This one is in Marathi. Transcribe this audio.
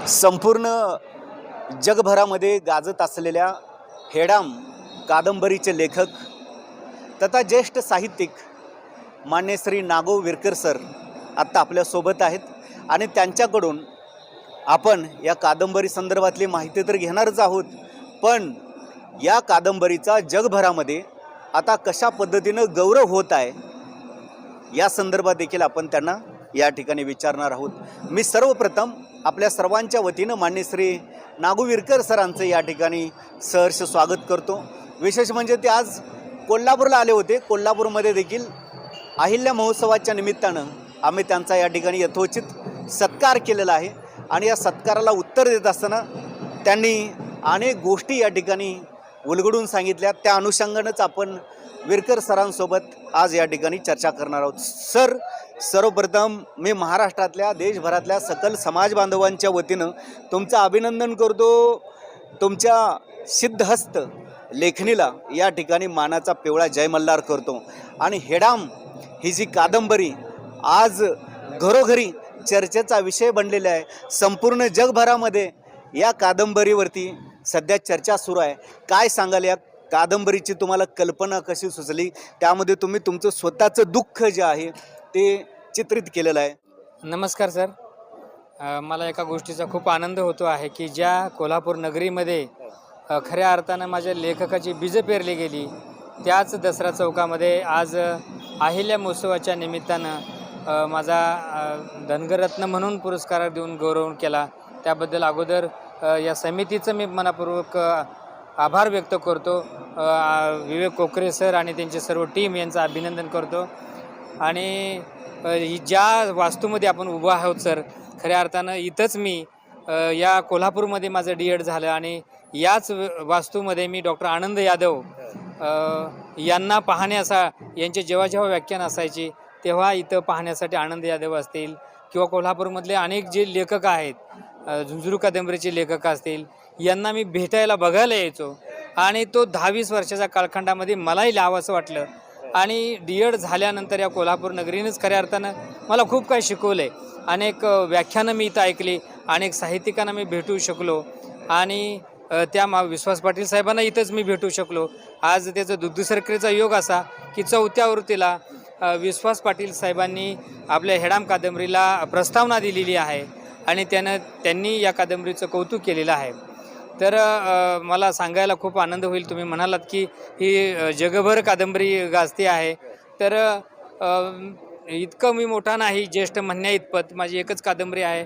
संपूर्ण जगभरामध्ये गाजत असलेल्या हेडाम कादंबरीचे लेखक तथा ज्येष्ठ साहित्यिक मान्य श्री नागो विरकर सर आत्ता आपल्यासोबत आहेत आणि त्यांच्याकडून आपण या कादंबरी संदर्भातली माहिती तर घेणारच आहोत, पण या कादंबरीचा जगभरामध्ये आता कशा पद्धतीनं गौरव होत आहे या संदर्भात देखील आपण त्यांना या ठिकाणी विचारणार आहोत। मी सर्वप्रथम आपल्या सर्वांच्या वतीनं मान्य श्री नागो विरकर सरांचं या ठिकाणी सहर्ष स्वागत करतो। विशेष म्हणजे ते आज कोल्हापूरला आले होते। कोल्हापूरमध्ये देखील अहिल्या महोत्सवाच्या निमित्तानं आम्ही त्यांचा या ठिकाणी यथोचित सत्कार केलेला आहे आणि या सत्काराला उत्तर देत असताना त्यांनी अनेक गोष्टी या ठिकाणी उलगडून सांगितल्या। त्या अनुषंगानंच आपण विरकर सरांसोबत आज या ठिकाणी चर्चा करणार आहोत। सर, सर्वप्रथम मी महाराष्ट्रातल्या देशभरातल्या सकल समाज बांधवांच्या वतीनं तुमचं अभिनंदन करतो। तुमच्या सिद्धहस्त लेखणीला या ठिकाणी मानाचा पिवळा जय मल्हार करतो आणि हेडाम ही जी कादंबरी आज घरोघरी चर्चेचा विषय बनलेला आहे। संपूर्ण जगभरामध्ये या कादंबरीवरती सध्या चर्चा सुरू आहे। काय सांगाल, या कादंबरीची तुम्हाला कल्पना कशी सुचली, त्यामध्ये तुम्ही तुमचं स्वतःचं दुःख जे आहे ते चित्रित केलेलं आहे? नमस्कार सर, मला एका गोष्टीचा खूप आनंद होतो आहे की ज्या कोल्हापूर नगरीमध्ये खऱ्या अर्थानं माझ्या लेखकाची बीजं पेरली गेली, त्याच दसरा चौकामध्ये आज अहिल्या महोत्सवाच्या निमित्तानं माझा धनगरत्न म्हणून पुरस्कार देऊन गौरव केला। त्याबद्दल अगोदर या समितीचं मी मनापूर्वक आभार व्यक्त करतो। विवेक कोकरे सर आणि त्यांचे सर्व टीम यांचं अभिनंदन करतो। आणि ज्या वास्तूमध्ये आपण उभं आहोत सर, खऱ्या अर्थानं इथंच मी या कोल्हापूरमध्ये माझं D.Ed झालं आणि याच वास्तूमध्ये मी डॉक्टर आनंद यादव यांना यांचे जेव्हा व्याख्यान असायची तेव्हा इथं पाहण्यासाठी आनंद यादव असतील किंवा कोल्हापूरमधले अनेक जे लेखक आहेत, झुंझुरू कादंबरीचे लेखक असतील, यांना मी भेटायला बघायला यायचो आणि तो 10-20 वर्षाच्या कालखंडामध्ये मलाही लिहावंसं वाटलं। आणि D.Ed झाल्यानंतर या कोल्हापूर नगरीनेच खऱ्या अर्थानं मला खूप काही शिकवलं आहे। अनेक व्याख्यानं मी इथं ऐकली, अनेक साहित्यिकांना मी भेटू शकलो आणि त्या विश्वास पाटील साहेबांना इथंच मी भेटू शकलो। आज त्याचं दुसरीचा योग असा की 4थ्या आवृत्तीला विश्वास पाटील साहेबांनी आपल्या हेडाम कादंबरीला प्रस्तावना दिलेली आहे आणि त्यांनी या कादंबरीचं कौतुक केलेलं आहे। तर मला सांगायला खूप आनंद होईल। तुम्ही म्हणालात की ही जगभर कादंबरी गाजते आहे, तर इतकं मी मोठा नाही, ज्येष्ठ म्हणण्या इतपत माझी एकच कादंबरी आहे।